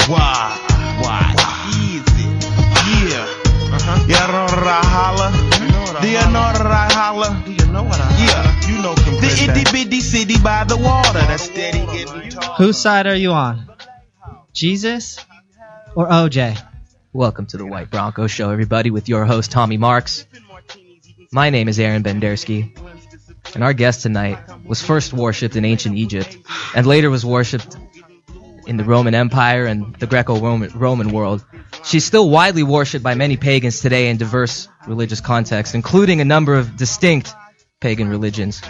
Why? Easy. Yeah. Yeah, know what I holla? Do you know what I holla? Do you know what I holla? Yeah. You know the itty bitty city by the water that's steady getting taller. Whose side are you on? Jesus or OJ? Welcome to the White Bronco Show, everybody, with your host, Tommy Marks. My name is Aaron Bendersky, and our guest tonight was first worshipped in ancient Egypt and later was worshipped in the Roman Empire and the Greco-Roman world. She's still widely worshipped by many pagans today in diverse religious contexts, including a number of distinct pagan religions,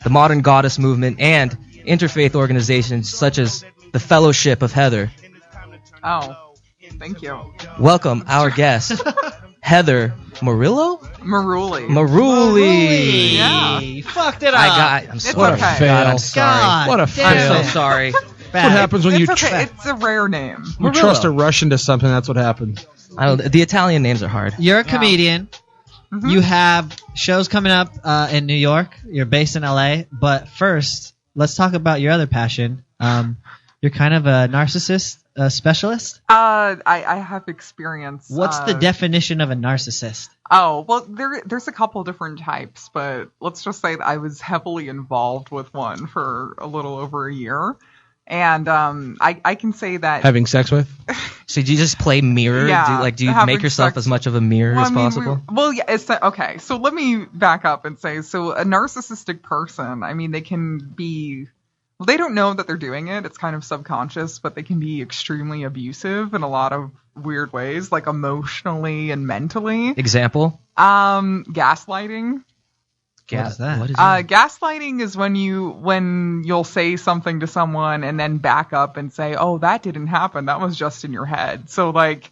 the modern goddess movement, and interfaith organizations such as the Fellowship of Heather. Oh, thank you. Welcome our guest, Heather Marulli? Marulli. Yeah. You fucked it up. I'm It's sorry. okay. God, I'm sorry. God, What a fail. I'm so sorry. What happens when It's you okay. It's a rare name. you trust a Russian to something? That's what happens. The Italian names are hard. You're a comedian. Mm-hmm. You have shows coming up in New York. You're based in LA. But first, let's talk about your other passion. You're kind of a narcissist specialist. I have experience. What's the definition of a narcissist? Oh, well, there's a couple different types, but let's just say that I was heavily involved with one for a little over a year. And I can say that Having sex with? So do you just play mirror? Yeah, Do you having make yourself sex- as much of a mirror as possible? Yeah, it's okay. So let me back up and say, so a narcissistic person, I mean, they can be, well, they don't know that they're doing it. It's kind of subconscious, but they can be extremely abusive in a lot of weird ways, like emotionally and mentally. Example? Gaslighting. What is that? What is that? Gaslighting is when you'll say something to someone and then back up and say, "Oh, that didn't happen. That was just in your head." So like,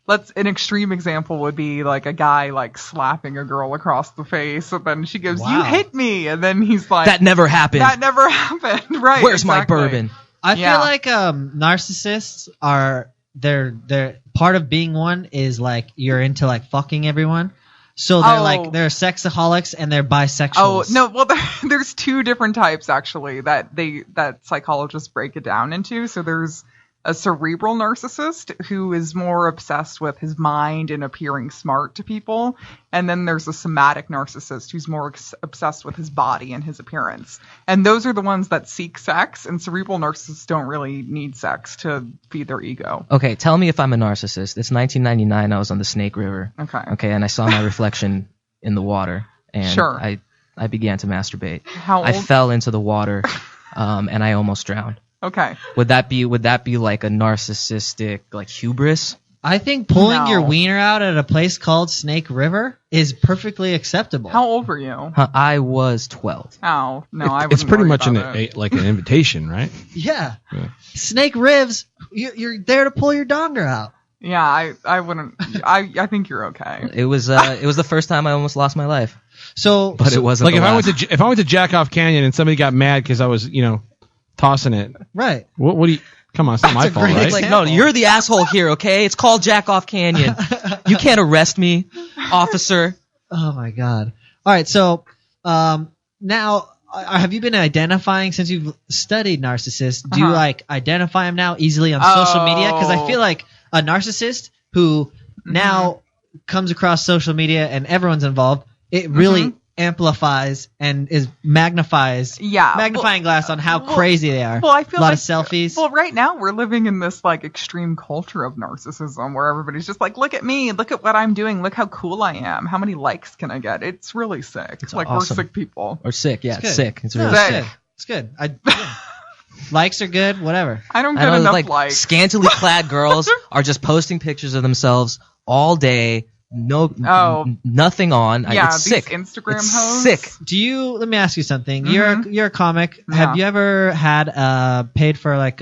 an extreme example would be like a guy like slapping a girl across the face, and then she goes, Wow. "You hit me," and then he's like, That never happened. That never happened." Right? Where's my exactly. bourbon? I Yeah. feel like narcissists are they're part of being one is like you're into like fucking everyone. So they're sexaholics and they're bisexuals. Oh no! Well, there's two different types actually that psychologists break it down into. So there's a cerebral narcissist who is more obsessed with his mind and appearing smart to people, and then there's a somatic narcissist who's more obsessed with his body and his appearance. And those are the ones that seek sex. And cerebral narcissists don't really need sex to feed their ego. Okay, tell me if I'm a narcissist. It's 1999. I was on the Snake River. Okay. And I saw my reflection in the water, and Sure. I began to masturbate. How I old? fell into the water, and I almost drowned. Okay. Would that be like a narcissistic like hubris? I think pulling No. your wiener out at a place called Snake River is perfectly acceptable. How old were you? I was 12. Oh no, I It's wouldn't pretty worry much about it. like an invitation, right? Yeah. Yeah. Snake Ribs, you're there to pull your donger out. Yeah, I wouldn't. I think you're okay. It was the first time I almost lost my life, So but it wasn't. Like the last. if I went to Jack Off Canyon and somebody got mad because I was tossing it. right. What do you? Come on, it's not my a fault, great right? It's like, no, you're the asshole here, okay? It's called Jack Off Canyon. You can't arrest me, officer. Oh my god. All right, so now have you been identifying since you've studied narcissists? Do you like identify them now easily on social media? Because I feel like a narcissist who now comes across social media and everyone's involved, it really amplifies and magnifies magnifying glass on how crazy they are. Well, I feel a lot like, of selfies. Well, right now we're living in this like extreme culture of narcissism where everybody's just like, look at me, look at what I'm doing, look how cool I am, how many likes can I get? It's really sick. It's like awesome. we're sick people. Or sick, yeah, It's it's good. sick. It's No, really it's sick. good. It's good. Likes are good, whatever. I don't I get know, enough like likes. scantily clad girls are just posting pictures of themselves all day. Nothing on. Yeah, It's these sick. Instagram it's hoes. sick. Let me ask you something. You're a comic. Have you ever had paid for like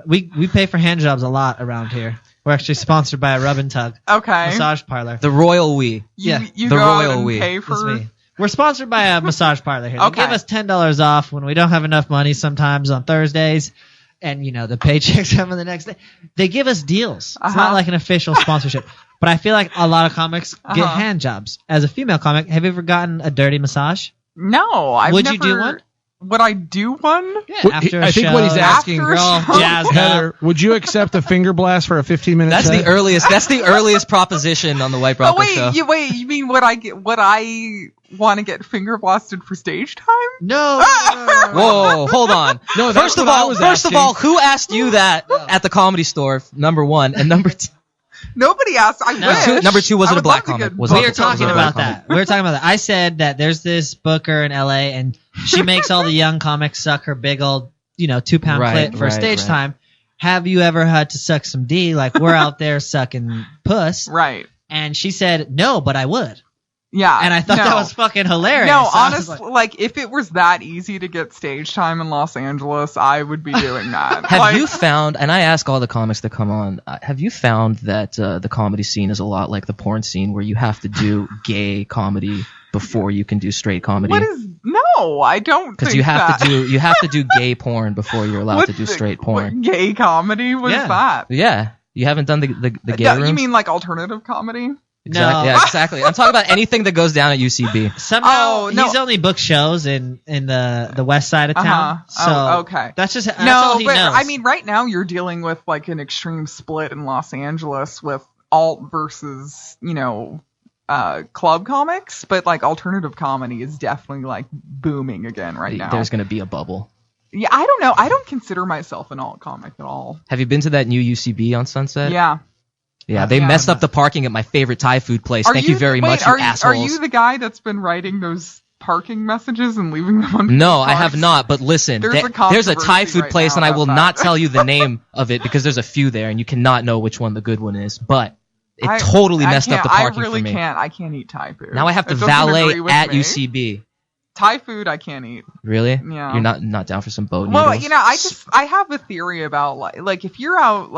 we pay for hand jobs a lot around here. We're actually sponsored by a rub and tug Okay. massage parlor. The royal we. Yeah, You the go out royal and we. pay That's for. me. We're sponsored by a massage parlor here. They Okay. give us $10 off when we don't have enough money sometimes on Thursdays. And, the paychecks come in the next day. They give us deals. It's not like an official sponsorship. But I feel like a lot of comics get hand jobs. As a female comic, have you ever gotten a dirty massage? No, Would you do one? would I do one? Yeah, after a I think show, what he's asking, After a girl, show? jazzed up. Heather, would you accept a finger blast for a 15-minute That's set? the earliest. That's the earliest proposition on the White Bronco Show. You mean would I want to get finger blasted for stage time? No. Whoa, hold on. No, that's first of what I all, was first of asking. all, who asked you that at the Comedy Store? Number one, and number two. Nobody asked. I wish. Number two wasn't I a would black love to comic. get Was We it? were booked talking over about that. that. We were talking about that. I said that there's this booker in LA, and she makes all the young comics suck her big old, 2-pound Right, clit for right, stage right. time. Have you ever had to suck some D? Like, we're out there sucking puss. Right. And she said, no, but I would. Yeah. And I thought no. that was fucking hilarious. No, I was honestly, like, if it was that easy to get stage time in Los Angeles, I would be doing that. Have you found, and I ask all the comics that come on, have you found that the comedy scene is a lot like the porn scene where you have to do gay comedy before you can do straight comedy? No, I don't think Because you have to do gay porn before you're allowed to do straight porn. What gay comedy was Yeah. that? Yeah. You haven't done the gay No, rooms? you mean like alternative comedy? Exactly. No. Yeah, exactly. I'm talking about anything that goes down at UCB. somehow Oh, no. he's only booked shows in the west side of town. So Oh, okay. that's just that's No, all he but knows. I mean, right now you're dealing with like an extreme split in Los Angeles with alt versus, club comics, but like alternative comedy is definitely like booming again right now. There's going to be a bubble. Yeah, I don't know. I don't consider myself an alt comic at all. Have you been to that new UCB on Sunset? Yeah. Yeah, they Yeah. messed up the parking at my favorite Thai food place. Thank you very much, you are assholes. you the guy that's been writing those parking messages and leaving them on No, people's I have cars? not. But listen, There's a there's a Thai controversy food right place, now and I about will that. not tell you the name of it because there's a few there, and you cannot know which one the good one is. But it totally messed up the parking I really for me. can't. I can't eat Thai food. Now I have to It doesn't valet agree with at me. UCB. Thai food I can't eat. Really? Yeah. You're not down for some boat Well, noodles? I have a theory about like if you're out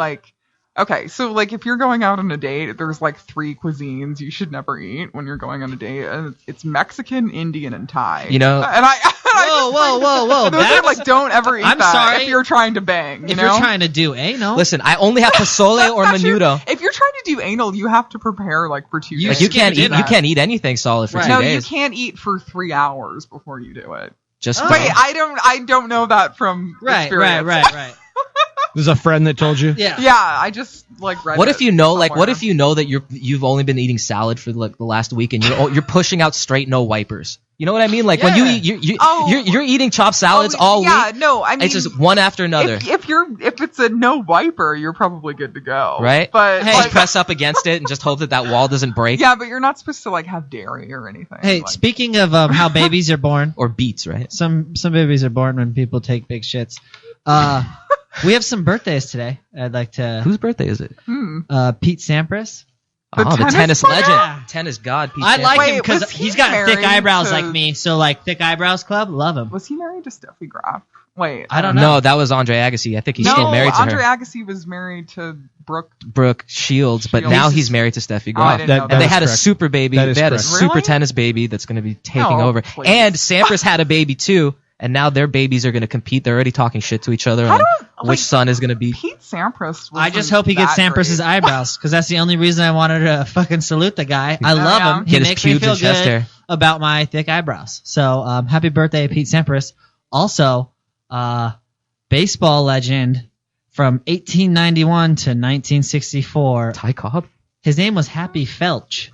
okay, so like if you're going out on a date, there's like 3 cuisines you should never eat when you're going on a date, and it's Mexican, Indian, and Thai. You know- and Whoa. those are like don't ever eat I'm that sorry. if you're trying to bang. if you're trying to do anal, Listen, I only have pozole or That's true. menudo. If you're trying to do anal, you have to prepare like for 2 You days. Like you can't do eat. that. You can't eat anything solid for Right. 2 No, days. you can't eat for 3 hours before you do it. Just Oh. Wait, I don't know that from experience. right. There's a friend that told you? Yeah. Yeah, I just like read What it if you know, like, what somewhere. if you know that you've only been eating salad for like the last week and you're pushing out straight no wipers? You know what I mean? Like when you Yeah. eat, you're eating chopped salads all yeah, week. no, I mean It's just one after another, If it's a no wiper, you're probably good to go. right? But Hey, Just like, press up against it and just hope that wall doesn't break. yeah, but you're not supposed to like have dairy or anything. Hey, like, speaking of how babies are born, Or beets, right? some babies are born when people take big shits. We have some birthdays today. I'd like to. Whose birthday is it? Pete Sampras. The The tennis tennis player? legend, Yeah. tennis god. Pete I Sampras. like him Wait, because was he he's got thick married eyebrows to- like me. So like thick eyebrows club, love him. was he married to Steffi Graf? Wait, I don't know. No, that was Andre Agassi. I think he's still married to Andre her. Agassi was married to Brooke Shields, but Shields. now he's married to Steffi Oh, I Graf. didn't know And that. they is had a correct. super baby. That is They had a correct. super Really? tennis baby that's going to be taking No, over. please. And Sampras had a baby too. And now their babies are going to compete. They're already talking shit to each other on which son is going to be. Pete Sampras. I just hope he gets Sampras's eyebrows because that's the only reason I wanted to fucking salute the guy. I love yeah. him. He Get his makes me pubes feel and chest good hair. about my thick eyebrows. So happy birthday, Pete Sampras. Also, baseball legend from 1891 to 1964. Ty Cobb? His name was Happy Felch.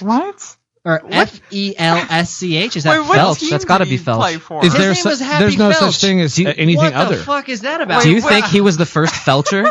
What? Or Felsch. Is that Wait, what Felch? team That's gotta did be he Felch. play for? Is His there name was Happy there's no such Felch. thing as Do you- anything what other. the fuck is that about? Do you Wait, think he was the first Felcher?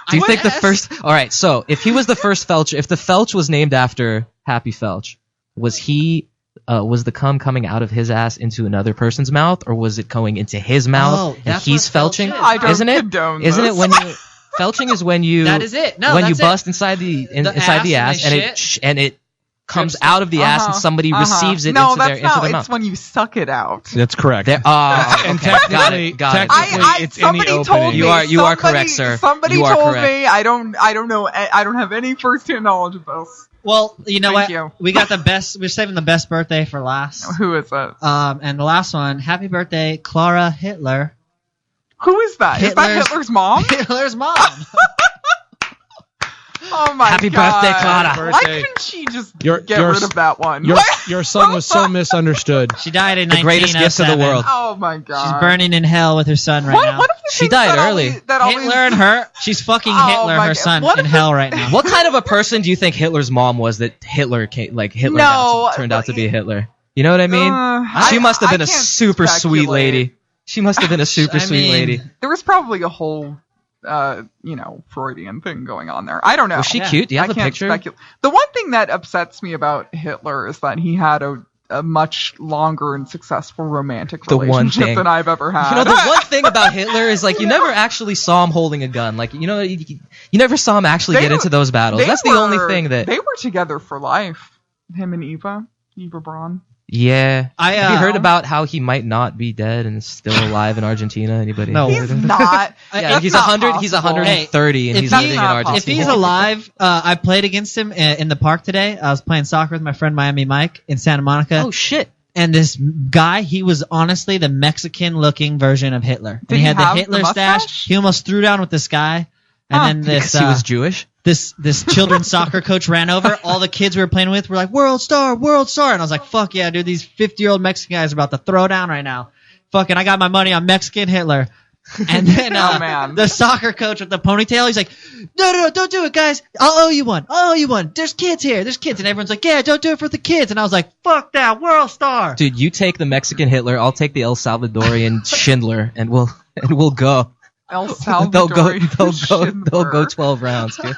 Do you think the Yes. first? All right. So if he was the first Felcher, if the Felch was named after Happy Felch, was he? Was the cum coming out of his ass into another person's mouth, or was it going into his mouth Oh, and that's he's what Felch felching? is. I don't Isn't it? condone Isn't it this. when you felching is when you? That is it. No, when you that's it. bust inside the inside the ass ass and and the it and it comes out of the ass and somebody receives it no, into that's not. their It's mouth. when you suck it out. That's correct. And And technically, got it. technically it's in somebody the told opening. me. You are correct, sir. Somebody You are told correct. me. I don't know. I don't have any first-hand knowledge of this. Well, you know Thank what? you. We got the best. We're saving the best birthday for last. Who is it? And the last one, happy birthday, Clara Hitler. Who is that? Is that Hitler's- Hitler's mom? Hitler's mom. Oh my Happy God. birthday, Clara. Why Birthday. couldn't she just Your- get your- rid of that one? Your son was so misunderstood. She died in The greatest gift of the 1907. world. Oh my God. She's burning in hell with her son right now. What if the She things died that early. Hitler and her, she's fucking Oh Hitler, my her God. son, What in if hell right now. What kind of a person do you think Hitler's mom was that Hitler turned out to be Hitler? You know what I mean? She must have been a can't super sweet speculate. lady. She must have been a super sweet lady. There was probably a whole, Freudian thing going on there. I don't know. Was she cute? Do you have a can't picture? speculate. The one thing that upsets me about Hitler is that he had a much longer and successful romantic The one relationship thing. than I've ever had. You know, the one thing about Hitler is, like, you never actually saw him holding a gun. Like, you know, you never saw him actually get into those battles. That's the only thing that... They were together for life. Him and Eva Braun. Yeah. Have you heard know. about how he might not be dead and still alive in Argentina? Anybody? No. He's not. Yeah, he's 100. He's 130, and If he's he- living in not Argentina. If he's alive, I played against him in the park today. I was playing soccer with my friend Miami Mike in Santa Monica. Oh shit! And this guy, he was honestly the Mexican-looking version of Hitler. And Did he he had the have Hitler the stash. mustache? He almost threw down with this guy. And then Because he was Jewish. this children's soccer coach ran over. All the kids we were playing with were like, world star. And I was like, fuck yeah, dude. These 50-year-old Mexican guys are about to throw down right now. Fucking, I got my money on Mexican Hitler. And then Oh, man. the soccer coach with the ponytail, he's like, no, don't do it, guys. I'll owe you one. There's kids here. There's kids. And everyone's like, yeah, don't do it for the kids. And I was like, fuck that, world star. Dude, you take the Mexican Hitler, I'll take the El Salvadorian Schindler, and we'll go. El They'll Salvador. they'll go 12 rounds, dude.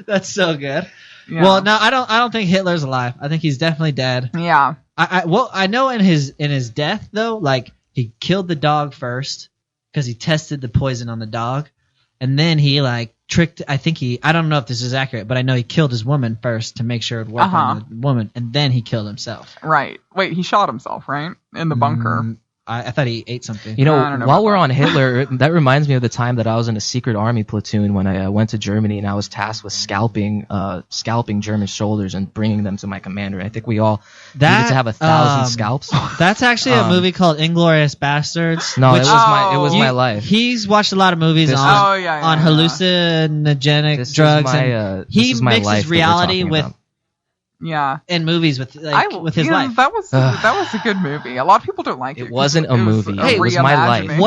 That's so good. Yeah. Well, no, I don't think Hitler's alive. I think he's definitely dead. Yeah. I know in his death though, like he killed the dog first because he tested the poison on the dog, and then he like tricked. I don't know if this is accurate, but I know he killed his woman first to make sure it worked on the woman, and then he killed himself. Right. Wait, he shot himself, right? In the bunker. I thought he ate something. You know, I don't know while about we're that. on Hitler, that reminds me of the time that I was in a secret army platoon when I went to Germany, and I was tasked with scalping German soldiers and bringing them to my commander. I think we all needed to have 1,000 scalps. That's actually a movie called Inglourious Bastards. No, which it was my life. He's watched a lot of movies This on is- on hallucinogenic This is drugs, my, and this he is my life mixes that we're reality talking with about. Yeah. in movies with with his life. That was a good movie. A lot of people don't like it. It wasn't a movie. It was my life. reimagining.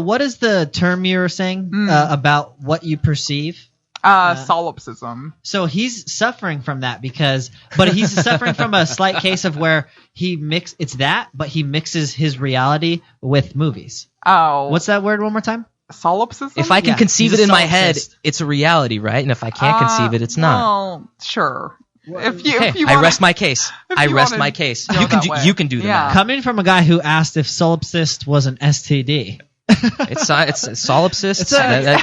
What is the term you were saying about what you perceive? Solipsism. So he's suffering from that but he's suffering from a slight case of where but he mixes his reality with movies. Oh. What's that word one more time? Solipsism? If I can Yeah, conceive he's it a in my head, solipsist. it's a reality, right? And if I can't conceive it, it's not. Well, sure. If you I wanna- rest my case. if I you rest wanna my case. go You can that way. you can do the Yeah. math. Coming from a guy who asked if solipsist was an STD. It's solipsist.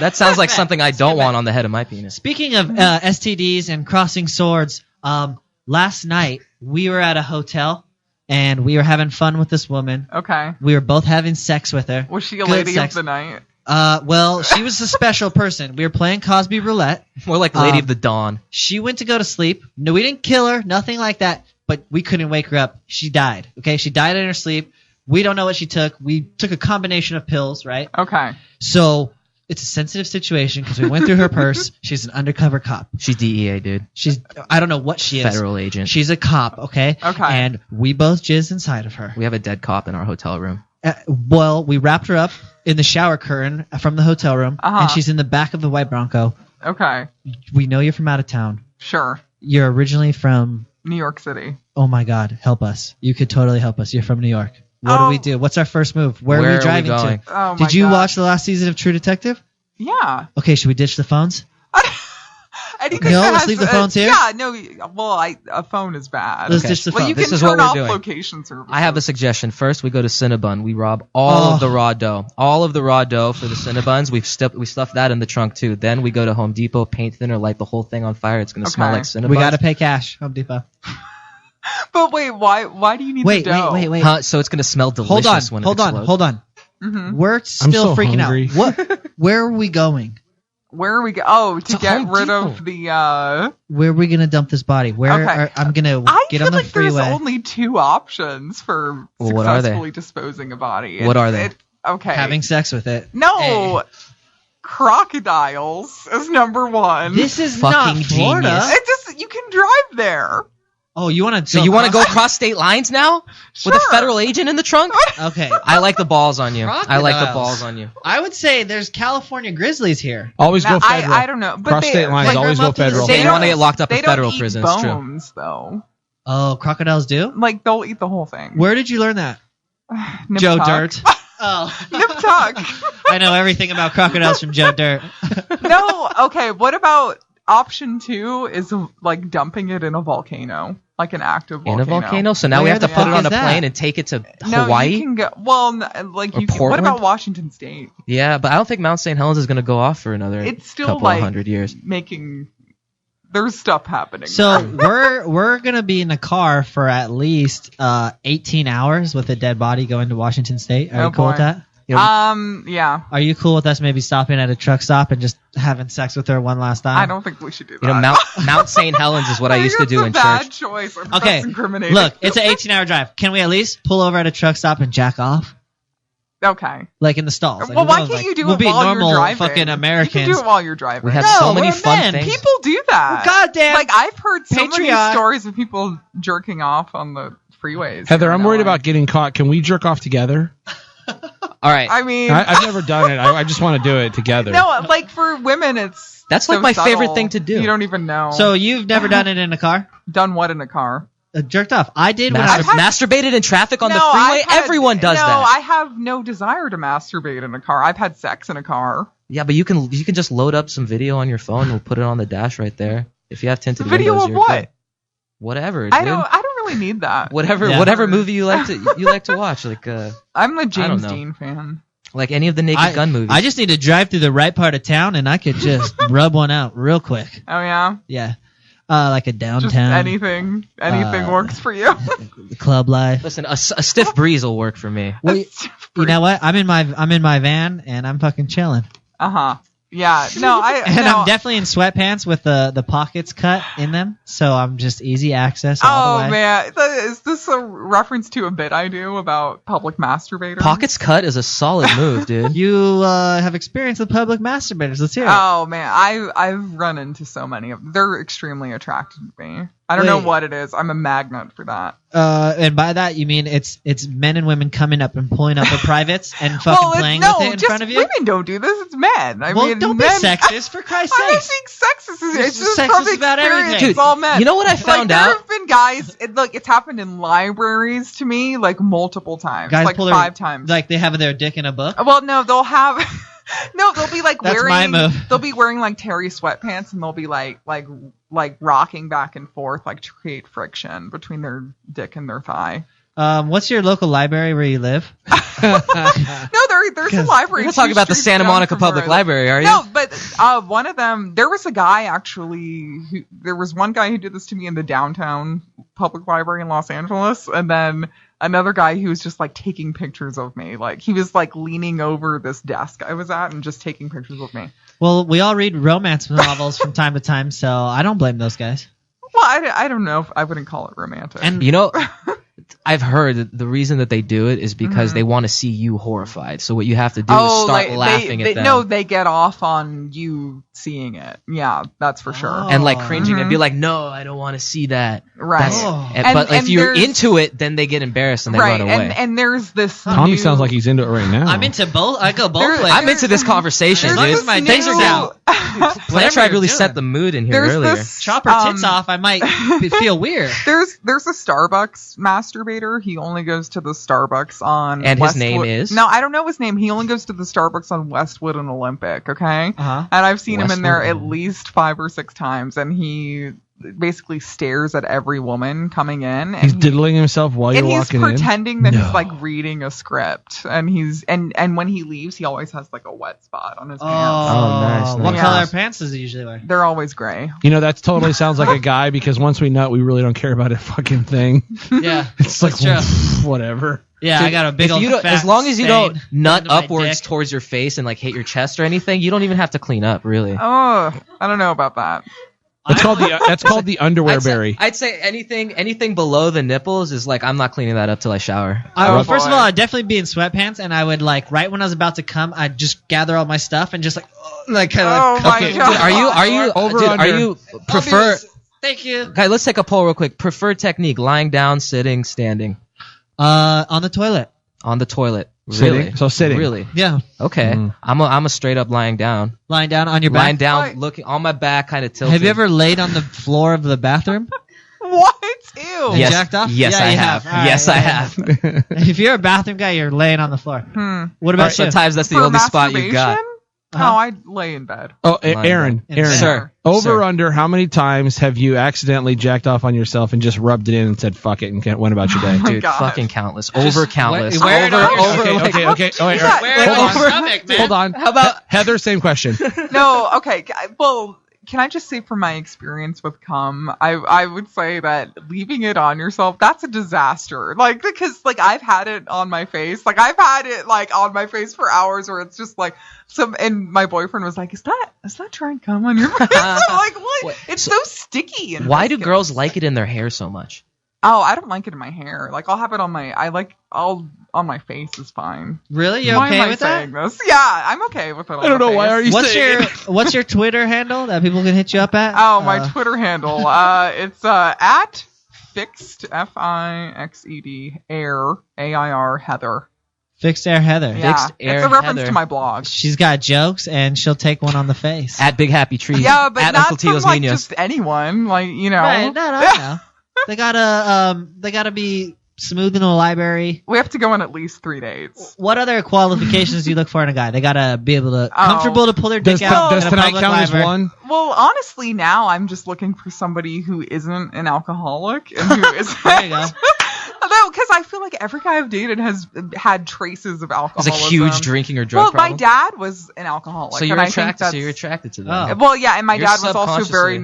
That sounds like something I don't want on the head of my penis. Speaking of STDs and crossing swords, last night we were at a hotel and we were having fun with this woman. Okay. We were both having sex with her. Was she a Good lady sex. of the night? Well, she was a special person. We were playing Cosby Roulette. More like Lady of the Dawn. She went to go to sleep. No, we didn't kill her, nothing like that, but we couldn't wake her up. She died. Okay, she died in her sleep. We don't know what she took. We took a combination of pills, right? Okay. So it's a sensitive situation because we went through her purse. She's an undercover cop. She's DEA, dude. I don't know what she is. Federal agent. She's a cop, okay? Okay. And we both jizzed inside of her. We have a dead cop in our hotel room. Well, we wrapped her up in the shower curtain from the hotel room, and she's in the back of the White Bronco. Okay. We know you're from out of town. Sure. You're originally from... New York City. Oh my God, help us. You could totally help us. You're from New York. What do we do? What's our first move? Where are we driving going? to? Oh my Did you God. watch the last season of True Detective? Yeah. Okay, should we ditch the phones? Anything No, that let's has, leave the phones here? Yeah, no. Well, a phone is bad. Let's ditch the Well, you phones. can This is turn what we're off doing. location services. I have a suggestion. First, we go to Cinnabon. We rob all of the raw dough. All of the raw dough for the Cinnabons. We stuff that in the trunk, too. Then we go to Home Depot, paint thinner, light the whole thing on fire. It's going to smell Okay. like Cinnabons. We got to pay cash. Home Depot. But wait, why do you need Wait, the dough? wait. Huh, so it's going to smell delicious when it explodes. Hold on. Mm-hmm. We're still so freaking hungry. out. Where are we going? Where are we go? Oh, to get Home rid Depot. of the. Where are we going to dump this body? Okay. I'm going to I get feel on the like freeway. there's only two options for Well, what are they? successfully disposing a body. What are they? Okay. Having sex with it. No. Hey. crocodiles as number one. This is Fucking not Florida. genius. It just you can drive there. Oh, you want to? So you want to go cross state lines now with a Sure. federal agent in the trunk? Okay. I like the balls on you. I like the Crocodiles. balls on you. I would say there's California grizzlies here. Always Now, go federal. I don't know, but Cross they, state lines. like, Always they're go federal. They don't- want to get locked up they in federal don't eat prison. It's true. bones, though. Oh, crocodiles do? Like they'll eat the whole thing. Where did you learn that? Nip Joe tuck. Dirt. Oh. Nip tuck. I know everything about crocodiles from Joe Dirt. No, okay. What about option 2? Is like dumping it in a volcano, like an active volcano. In a volcano? So now we Where have to the put it fuck on is a that? plane and take it to No, Hawaii? you can go. Well, like Or you. Can, what Portland? about Washington State? Yeah, but I don't think Mount St. Helens is going to go off for another It's still couple like of 100 years. making. There's stuff happening. So there. we're gonna be in a car for at least 18 hours with a dead body going to Washington State. Are Oh, you cool with boy. that? Yeah. Are you cool with us maybe stopping at a truck stop and just having sex with her one last time? I don't think we should do that. You know, Mount St. Helens is what I used to do in It's a bad church. choice. I'm Okay, that's incriminating. look, it's an 18-hour drive. Can we at least pull over at a truck stop and jack off? Okay. Like in the stalls. Like, Well, why we'll, can't like, you do we'll it be while normal you're driving? fucking Americans. You can do it while you're driving. We have No, so many we're fun men. things. People do that. Goddamn. Like I've heard so many Patriot. stories of people jerking off on the freeways. Heather, here I'm in worried LA. about getting caught. Can we jerk off together? All right. I mean, I've never done it. I just want to do it together. no, like for women, it's That's like so my favorite subtle. thing to do. You don't even know. So you've never done it in a car? done what in a car? Jerked off. I did when I was... Masturbated in traffic on the No, freeway? I've had- Everyone does no, that. I have no desire to masturbate in a car. I've had sex in a car. Yeah, but you can just load up some video on your phone and we'll put it on the dash right there. If you have tinted Video windows, of you're what? good. Whatever, dude. I don't really need that. Whatever movie you like to watch, like I'm a don't James know. Dean fan. like any of the Naked Gun movies. I just need to drive through the right part of town and I could just rub one out real quick. Oh yeah, Yeah. Like a downtown. just anything works for you. Club life. Listen, a stiff breeze will work for me. Well, you know what? I'm in my van and I'm fucking chilling. Uh-huh. Yeah. No, I'm definitely in sweatpants with the pockets cut in them, so I'm just easy access all the Oh way. man, is this a reference to a bit I do about public masturbators? Pockets cut is a solid move, dude. You have experience with public masturbators. Let's hear it. Oh man, I've run into so many of them. They're extremely attracted to me. I don't know Wait. what it is. I'm a magnet for that. And by that you mean it's men and women coming up and pulling up their privates and fucking playing with it in just front of you? women don't do this. It's men. I Well, mean, don't be men, sexist, for Christ's I'm not sakes. being sexist. It's just sexist from about experience. everything. It's all men. You know what I found There out? have been guys. It's happened in libraries to me like multiple times, Guys like pull their, 5 times. Like they have their dick in a book. Well, no, they'll have. No, they'll be like That's wearing. my move. They'll be wearing like Terry sweatpants, and they'll be like rocking back and forth, like to create friction between their dick and their thigh. What's your local library where you live? No, there's a library. You're not talking about the Santa Monica Public Library, are you? No, but one of them. There was a guy actually. There was one guy who did this to me in the downtown public library in Los Angeles, and then another guy who was just like taking pictures of me. Like he was like leaning over this desk I was at and just taking pictures of me. Well, we all read romance novels from time to time, so I don't blame those guys. Well, I don't know if I wouldn't call it romantic. And You know, I've heard that the reason that they do it is because they want to see you horrified. So what you have to do is start laughing at them. No, they get off on you seeing it. Yeah, that's for sure. Oh. and like cringing and be like, no, I don't want to see that. Right. Oh. But And if you're there's- into it, then they get embarrassed and they Right, run away. and there's this. Tommy new- sounds like he's into it right now. I'm into both. I go both There- ways. I'm into this conversation, As long dude. as my Things dicks are out. down. Whatever I you're really doing. set the mood in here There's earlier. this Chop her tits off, I might feel weird. There's a Starbucks masturbator. He only goes to the Starbucks on And his Westwood. name is? No, I don't know his name. He only goes to the Starbucks on Westwood and Olympic, okay? Uh-huh. And I've seen him in there Westwood. at least 5 or 6 times, and he basically stares at every woman coming in. He's And diddling himself while you're he's walking pretending that No. he's like reading a script, and he's and when he leaves, he always has like a wet spot on his pants. nice, What nice. color pants does he usually wear? They're always gray. in. You know, that totally sounds like a guy because once we nut, we really don't care about a fucking thing. Yeah, It's like, that's true. whatever. Yeah, I got a big If old you don't, fat as long as you don't stain nut under my upwards dick. towards your face and like hit your chest or anything, you don't even have to clean up, really. Oh, I don't know about that. That's called the underwear berry. I'd say anything below the nipples is like I'm not cleaning that up till I shower. First of all, I'd definitely be in sweatpants, and I would like right when I was about to come, I'd just gather all my stuff and just like kind of. My God. Are you prefer? Thank you. Guys, let's take a poll real quick. Preferred technique: lying down, sitting, standing. On the toilet. On the toilet. Sitting? Really? So sitting. Really? Yeah. Okay. I'm a straight up lying down. Lying down on your back. Lying down, looking on my back, kind of tilted. Have you ever laid on the floor of the bathroom? What? Ew. And jacked off? Yes, Yeah, I you have. have. All Yes, right, I yeah. have. If you're a bathroom guy, you're laying on the floor. What about you? Sometimes that's the For only spot you got. masturbation? No, I lay in bed. Oh, Aaron, Sir. over Sir. under, how many times have you accidentally jacked off on yourself and just rubbed it in and said fuck it and went about your day? my Dude, God. fucking countless. Over countless. wear it on your Okay. Oh, wait, Wear it on hold your on. stomach, man. Hold on. How about Heather? Same question. No, okay. Well, can I just say from my experience with cum, I would say that leaving it on yourself, that's a disaster. Like, because, like, I've had it on my face. Like, I've had it, like, on my face for hours where it's just, like, and my boyfriend was like, is that trying cum on your face? I'm like, what? It's so sticky. And why do girls like it in their hair so much? Oh, I don't like it in my hair. Like, I'll have it on on my face is fine. Really? You're Why okay am I with that? saying this? Yeah, I'm okay with it on I don't my know. Why face. are you saying What's your Twitter handle that people can hit you up at? Oh, my Twitter handle. It's at fixed FIXED air AIR Heather. Fixed Air Heather. Yeah, Fixed Air it's a reference Heather. to my blog. She's got jokes and she'll take one on the face. At Big Happy Tree. Yeah, but at not Uncle from Tito's like Niños. just anyone. Like you know, Right, no, I know. They gotta be smooth in the library. we have to go on at least 3 dates. What other qualifications do you look for in a guy? They gotta be able to comfortable to pull their dick Does out. does in a tonight public count as library. one? Well, honestly, now I'm just looking for somebody who isn't an alcoholic and who is. There you go. No, because I feel like every guy I've dated has had traces of It's a alcoholism. huge drinking or drug Well, problem. my dad was an alcoholic. So you're and I think attracted. So that's- you're attracted to them. Oh. Well, yeah, and my You're dad was also very subconsciously-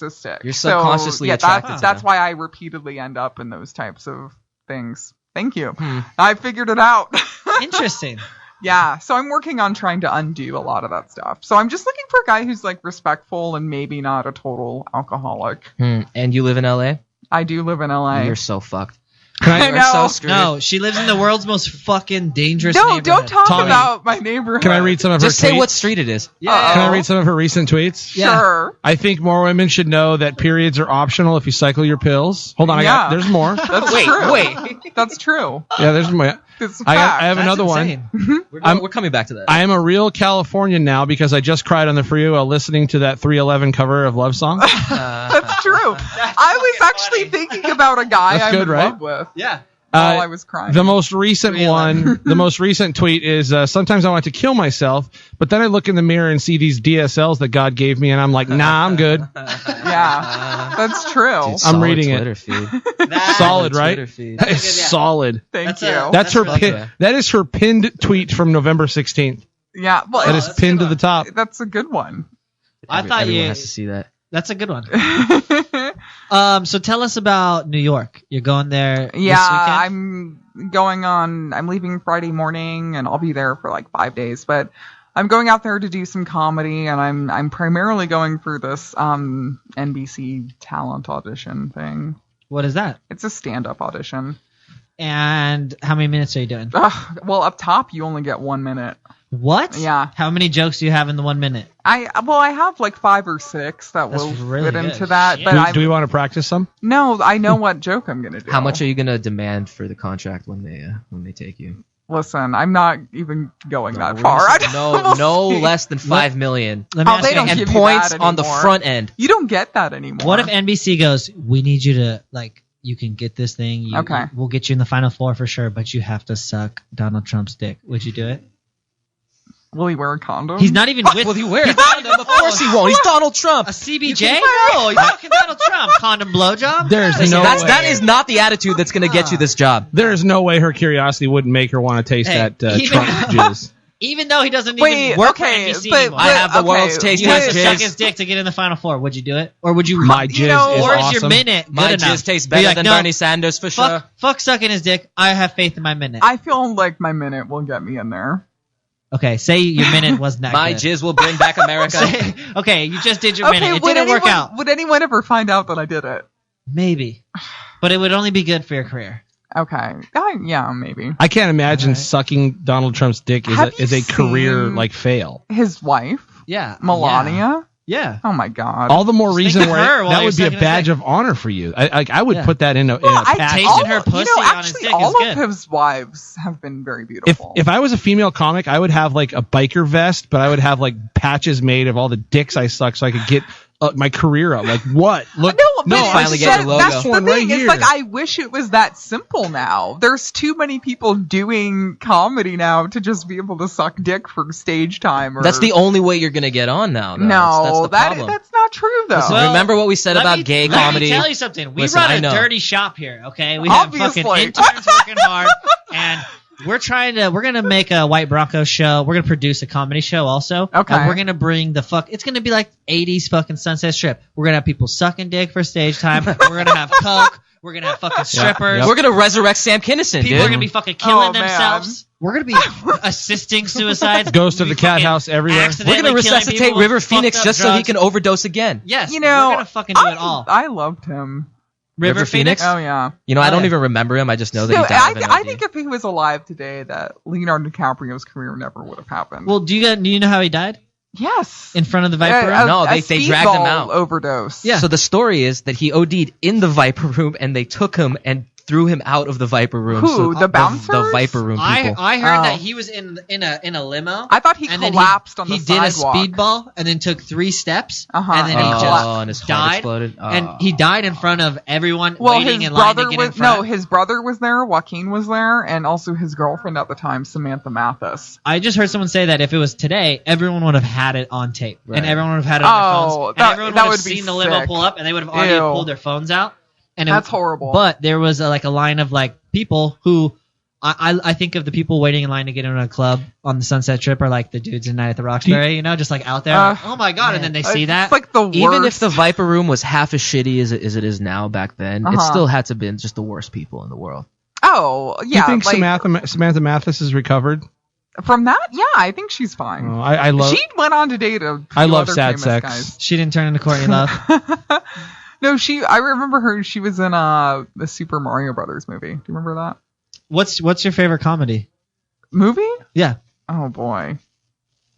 narcissistic. You're subconsciously so, attracted to that's them. why I repeatedly end up in those types of things. Thank you. I figured it out. Interesting. Yeah, so I'm working on trying to undo a lot of that stuff. So I'm just looking for a guy who's like respectful and maybe not a total alcoholic. And you live in LA? I do live in LA. You're so fucked. I You're so know. screwed. No, she lives in the world's most fucking dangerous No, neighborhood. don't talk Tommy, about my neighborhood. Can I read some of her Just tweets? say what street it is. Yeah. Can I read some of her recent tweets? Yeah. Sure. I think more women should know that periods are optional if you cycle your pills. Hold on, Yeah. there's more. That's Wait, true. wait. That's true. Yeah, there's more. It's a I fact. have another one. We're coming back to that. I am a real Californian now because I just cried on the freeway while listening to that 311 cover of Love Song. That's true. I was actually thinking about a guy That's I'm good, in right? love with Yeah. while I was crying. The most recent one, the most recent tweet is, sometimes I want to kill myself, but then I look in the mirror and see these DSLs that God gave me, and I'm like, nah, I'm good. Yeah, that's true. Dude, I'm solid reading it. Twitter feed. Solid, right? Twitter feed. That is solid. Thank That's you. a- That's her. That's okay. That is her pinned tweet from November 16th. Yeah, well, That is pinned to the top. that's a good one. I thought Everyone you. has to see that. That's a good one. So tell us about New York. You're going there this Yeah, weekend? I'm leaving Friday morning and I'll be there for like 5 days, but I'm going out there to do some comedy and I'm primarily going for this NBC talent audition thing. What is that? It's a stand-up audition. And how many minutes are you doing? Well, up top you only get 1 minute. What? Yeah. How many jokes do you have in the 1 minute? I have like 5 or 6 that That's will really fit good. into that, Shit. but Do we want to practice some? no, I know what joke I'm gonna do. How much are you gonna demand for the contract when they take you? Listen, I'm not even going that We're far. gonna say no, no see. less than $5 million. Let me Oh, ask they you, don't And give you points that on the anymore. front end. You don't get that anymore. what if NBC goes, we need you to, like, you can get this thing. Okay. We'll get you in the Final Four for sure, but you have to suck Donald Trump's dick. Would you do it? Will he wear a condom? He's not even with. Will he wear a condom? Of course he won't. He's Donald Trump. A CBJ? No, he's fucking Donald Trump. Condom blowjob? There's Listen, no way. that is not the attitude that's gonna get you this job. There is no way her curiosity wouldn't make her want to taste Hey, that even- Trump jizz. Even though he doesn't Wait, even work okay, for NBC but- anymore. I have the okay, world's tastiest You have to jizz. suck his dick to get in the Final Four. Would you do it? Or would you? My jizz know, is or is awesome. your minute My good enough? jizz tastes Be better like, than no, Bernie Sanders for sure. fuck sucking his dick. I have faith in my minute. I feel like my minute will get me in there. Okay, say your minute wasn't that My good. jizz will bring back America. Okay, you just did your minute. It didn't work out. Would anyone ever find out that I did it? Maybe. But it would only be good for your career. Okay. Yeah, maybe. I can't imagine sucking Donald Trump's dick is a career fail. His wife, Yeah. Melania. Yeah. Oh my God. All the more reason of her where while that you're would be a sucking his badge dick. of honor for you. I would Yeah. put that in a Well, patch. tasted her pussy on his actually, dick all is of good. his wives have been very If beautiful. I was a female comic, I would have like a biker vest, but I would have like patches made of all the dicks I suck, so I could get my career up. Like what? Look, No, I finally get your logo. That's the one thing. right It's here. like I wish it was that simple now. There's too many people doing comedy now to just be able to suck dick for stage time. Or... That's the only way you're gonna get on now. Though. No, that's the problem. that's not true though. Listen, remember what we said about gay comedy? Let me tell you something. We Listen, run I a know. dirty shop here, okay? We have Obviously. fucking interns working hard, and we're gonna make a White Bronco show. We're gonna produce a comedy show also. Okay. And we're gonna bring it's gonna be like 80s fucking Sunset Strip. We're gonna have people sucking dick for stage time. We're gonna have coke. We're gonna have fucking strippers. Yep. We're gonna resurrect Sam Kinison, People dude. are gonna be fucking killing Oh, man. themselves. We're gonna be assisting suicides. Ghost of We'll the be cat fucking house everywhere. We're accidentally gonna killing resuscitate people River with Phoenix fucked up just so he drugs. can overdose again. Yes, You know, we're gonna fucking do it all. I loved him. River Phoenix. Oh yeah. You know, I Oh, don't yeah. even remember him. I just know that So, he died. of an I OD. think if he was alive today, that Leonardo DiCaprio's career never would have happened. Well, do you know how he died? yes. In front of the Viper Room? No, they dragged him speedball out. Overdose. Yeah. So the story is that he OD'd in the Viper Room, and they took him and threw him out of the Viper Room. Who, So the bouncers? The Viper Room people. I heard Oh. that he was in a limo. I thought he and then collapsed on the He did sidewalk. a speedball and then took 3 steps, Uh-huh. and then he Oh, just and his heart died. exploded. And he died in front of everyone Well, waiting his in line to brother get in was front. his brother was there. Joaquin was there, and also his girlfriend at the time, Samantha Mathis. I just heard someone say that if it was today, everyone would have had it on tape, Right. and everyone would have had it on their Oh, phones, and that- everyone that would have would be seen the limo sick. pull up, and they would have already Ew. pulled their phones out. And That's horrible. But there was like a line of like people who I think of the people waiting in line to get into a club on the Sunset Strip are like the dudes in Night at the Roxbury, just like out there. Like, oh my god! And then they see that. It's like the worst. Even if the Viper Room was half as shitty as it is now back then, it Uh-huh. still had to have been just the worst people in the world. Oh, Do you yeah. think like, Samantha Mathis is recovered? from that? Yeah, I think she's fine. Oh, I love. She went on to date a few I love other sad famous sex. guys. She didn't turn into Courtney Love. No, I remember her. She was in the Super Mario Brothers movie. Do you remember that What's your favorite comedy? movie? Yeah. Oh boy,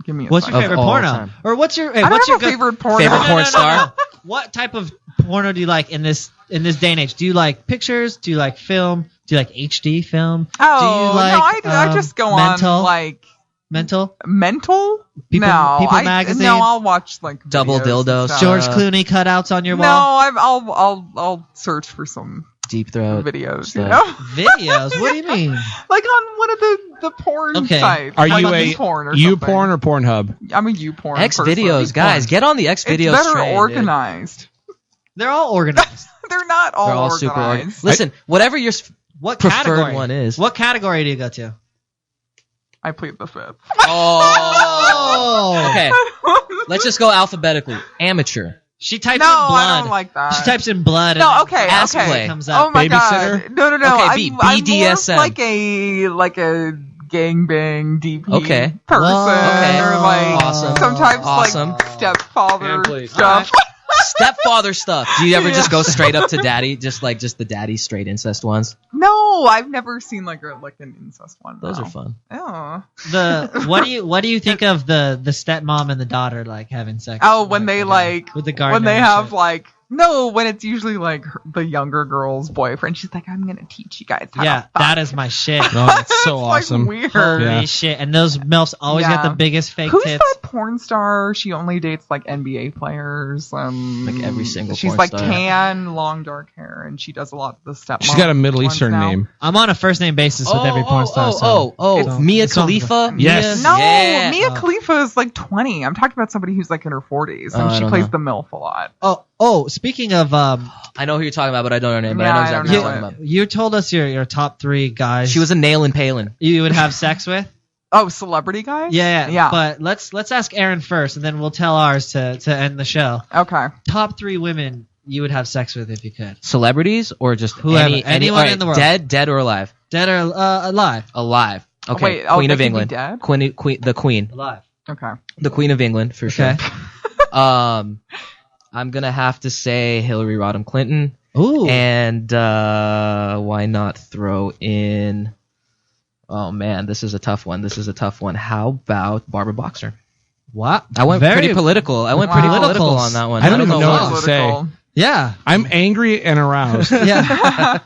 give me a What's your Of favorite all porno? time. Or what's your I don't what's have your a favorite porn. Favorite porn star? What type of porno do you like in this day and age? Do you like pictures? Do you like film? Do you like HD film? Oh, do you like, no, I just go mental? on like Mental? People People magazine? No, I'll watch like Double videos and dildos. stuff. George Clooney cutouts on your No, wall? I'll search for some Deep throat. videos. stuff. You know, Videos? What do you mean? like on one of the porn Okay. sites. Are like you on a YouPorn or YouPorn or Pornhub? I'm a YouPorn. X person. videos, guys, get on the X It's videos better train, dude. organized. They're all organized. They're not all, They're all organized. super organized. Listen, whatever your What preferred category? one is. What category do you go to? I plead the fifth. Oh. Okay. Let's just go alphabetically. Amateur. She types No, in blood. I don't like that. She types in blood. No, and okay, ass okay. play. comes up. Oh my Babysitter? god! No. Okay, I'm BDSM. more like a gangbang DP Okay. person, Okay. or like Awesome. sometimes Awesome. like stepfather And please. stuff. Stepfather stuff. Do you ever just go Yeah. straight up to daddy? Just the daddy straight incest ones? No, I've never seen like an incest one. Those no. are fun. Oh. What do you think of the stepmom and the daughter like having sex? Oh, when they like with the gardener when they and have shit? like no, when it's usually like the younger girl's boyfriend. She's like, I'm gonna teach you guys how Yeah, to fuck. that is my shit. Oh, that's so It's, like, awesome. weird. Holy Yeah. shit! And those MILFs always got Yeah. the biggest fake Who's tits. that porn star? She only dates like NBA players. Like every single She's porn like star. tan, long dark hair, and she does a lot of the stepmom. She's got a Middle ones Eastern now. name. I'm on a first name basis with every porn star. so Mia it's all- Khalifa? Yes. Mia? No, Yeah. Mia Khalifa is like 20. I'm talking about somebody who's like in her 40s, and Oh, I she don't plays know. the MILF a lot. Oh, speaking of, I know who you're talking about, but I don't know her name. But Yeah, I know I exactly don't who you're know talking about. you told us your top 3 guys. She was a nail in Palin. you would have sex with. Oh, celebrity guys? Yeah. But let's ask Aaron first, and then we'll tell ours to end the show. Okay. Top 3 women you would have sex with if you could. Celebrities or just Whoever. Anyone all right, in the world. Dead or alive? Dead or alive? Alive. Okay, Wait, Queen they of could be England. dead? The Queen. Alive. Okay. The Queen of England, for sure. Okay. I'm going to have to say Hillary Rodham Clinton. Ooh. And why not throw in... Oh, man, this is a tough one. How about Barbara Boxer? What? I went pretty political. I went pretty political on that one. I don't even know why. what to say. Political. Yeah. I'm angry and aroused. Yeah.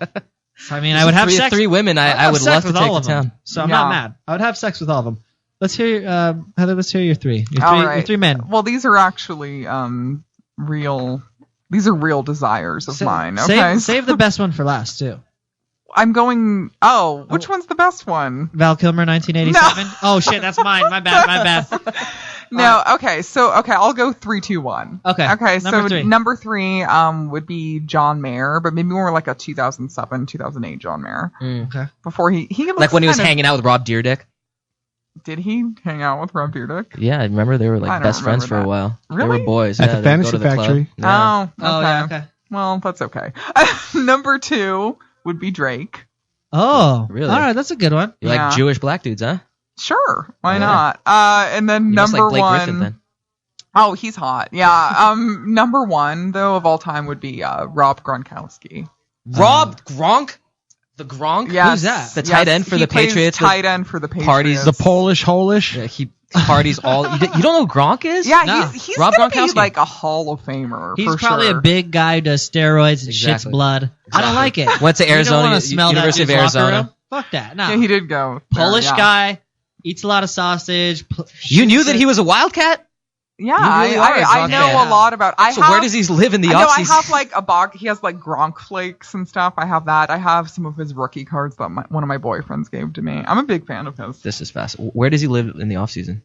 I mean, I would have sex. Three women I would love to with take all to of them. town. So I'm Yeah. not mad. I would have sex with all of them. Let's hear, Heather. Let's hear your three. All Your right. three men. Well, these are actually real. These are real desires of mine. Okay. Save the best one for last too. I'm going. Oh, which one's the best one? Val Kilmer, 1987. No. Oh shit, that's mine. My bad. No. Okay. So I'll go 3, 2, 1. Okay. Okay. Number So three. number 3 would be John Mayer, but maybe more like a 2007, 2008 John Mayer. Okay. Before he looks Like when he was kind of- hanging out with Rob Dyrdek. Did he hang out with Rob Dyrdek? Yeah, I remember they were I like don't best friends for remember a while. They Really? were boys. At yeah, the they'd Fantasy go to the club. Factory? Yeah. Oh yeah. Okay. Well, that's okay. Number 2 would be Drake. Oh, Really? All right, that's a good one. You Yeah. like Jewish black dudes, huh? Sure, why Yeah. not? And then You must number like Blake 1. Griffin then. Oh, he's hot. Yeah. Number 1 though of all time would be Rob Gronkowski. Rob Gronk? The Gronk? Yes. Who's that? The tight end for he the plays Patriots that Tight end for the Patriots. parties The Polish holish. Yeah, he parties all. You don't know who Gronk is? Yeah, No. he's Rob gonna be Gronkowski. like a Hall of Famer. He's for probably sure. a big guy who does steroids and shits Exactly. blood. I don't like it. Went to You don't Arizona, wanna smell University of that dude's locker Arizona. room. Fuck that. No. Yeah, he did go. there, Polish yeah. guy, eats a lot of sausage. You knew that he was a Wildcat? Yeah, You really are a I Gronk know fan. a lot about. So where does he live in the I know I offseason? have like a box. He has like Gronk flakes and stuff. I have that. I have some of his rookie cards that one of my boyfriends gave to me. I'm a big fan of his. This is fast. Where does he live in the offseason?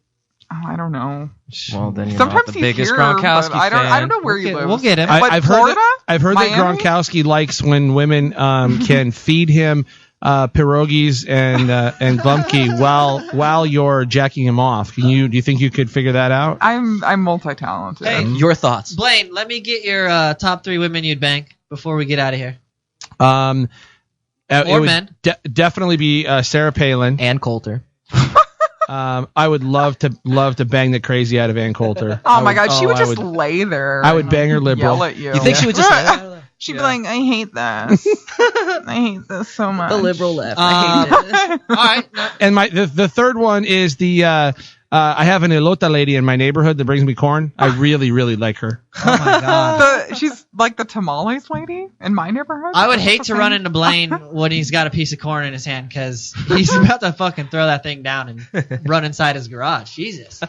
Oh, I don't know. Well, then you're Sometimes not the he's biggest here, Gronkowski but I don't. fan. I don't know where he lives. We'll get him. What, I've heard Florida? that Miami? Gronkowski likes when women can feed him pierogies and glumki while you're jacking him off. Do you think you could figure that out? I'm multi-talented. Hey. Your thoughts? Blaine, let me get your top 3 women you'd bank before we get out of here. It Or would men. definitely be Sarah Palin. Ann Coulter. I would love to bang the crazy out of Ann Coulter. Oh my God, she would I just lay there. I would and bang her liberal. Yell at you. You think she would just say that? She'd be like, I hate this. I hate this so much. The liberal left. I hate it. All right. And the third one is the I have an elota lady in my neighborhood that brings me corn. I really like her. Oh my god. She's like the tamales lady in my neighborhood. I would hate to run into Blaine when he's got a piece of corn in his hand because he's about to fucking throw that thing down and run inside his garage. Jesus.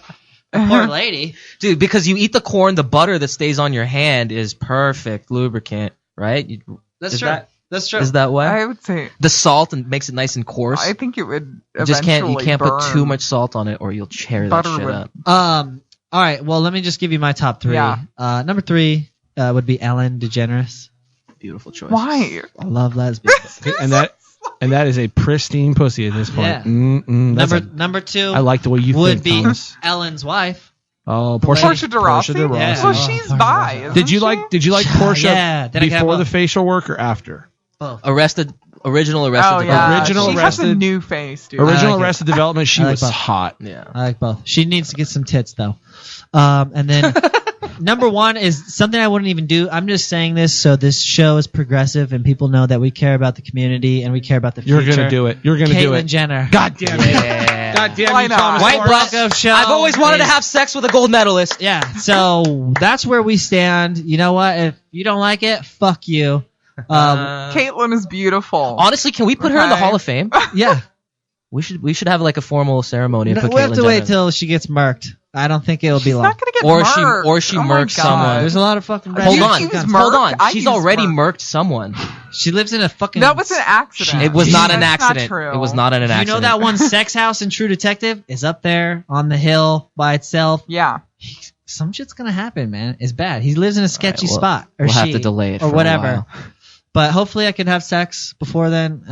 Poor lady. Dude, because you eat the corn, the butter that stays on your hand is perfect lubricant, right? That's Is true. that- That's true. Is that why? I would say. The salt and makes it nice and coarse. I think it would. You just can't eventually put burn. too much salt on it or you'll tear that Butter shit would- up. All right. Well, let me just give you my top 3. Yeah. Number 3 would be Ellen DeGeneres. Beautiful choice. Why? I love lesbians. and that is a pristine pussy at this point. Yeah. Number 2 I like the way you would think, be Thomas. Ellen's wife. Oh, Portia de Rossi. Yeah. Well, Oh, she's Portia bi. de Rossi. Isn't Did you she? like Portia Yeah. Did I get before both? the facial work or after? Both. Original Arrested Oh yeah. Development. Original she has a Arrested- new face, dude. Original like it. Arrested Development, she I like was both. hot. Yeah. I like both. She needs to get some tits though. And then number 1 is something I wouldn't even do. I'm just saying this so this show is progressive and people know that we care about the community and we care about the future. You're gonna do it. You're gonna do Caitlyn it. Jenner. God damn it. Yeah. God damn Why you, not? Thomas. White Morris. Bronco Show. I've always wanted to is- have sex with a gold medalist. Yeah, so that's where we stand. You know what? If you don't like it, fuck you. Caitlyn is beautiful. Honestly, can we put her in the Okay. Hall of Fame? Yeah. We should have like a formal ceremony and put We have Caitlyn to wait Jenner. till she gets murked. I don't think it'll be She's long. not gonna get Or murked. she Oh my murks God. someone. There's a lot of fucking red Hold You on. use Hold murk? on. I She's use already murk. murked someone. She lives in a fucking. That was an accident. It was not an That's not accident. true. It was not an You accident. know that one sex house in True Detective is up there on the hill by itself. Yeah. Some shit's gonna happen, man. It's bad. He lives in a sketchy well, spot, or we'll she, have to delay it or for a whatever. But hopefully I can have sex before then.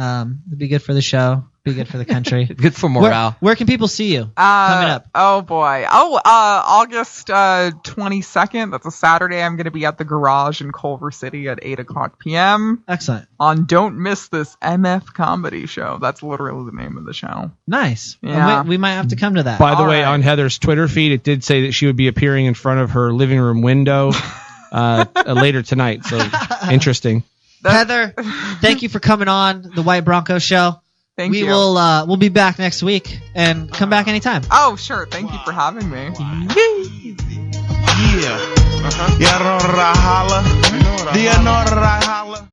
It'd be good for the show. Be good for the country. Good for morale. Where can people see you coming up? Oh boy. August 22nd. That's a Saturday. I'm going to be at the Garage in Culver City at 8:00 p.m. Excellent. On Don't Miss This MF Comedy Show. That's literally the name of the show. Nice. Yeah. We might have to come to that. By the way, right. on Heather's Twitter feed, it did say that she would be appearing in front of her living room window later tonight. So interesting. Heather, thank you for coming on the White Bronco Show. Thank you. We'll be back next week and come back anytime. Oh, sure. Thank you for having me. Yeah. Yeah, holla. Do you know that I holla?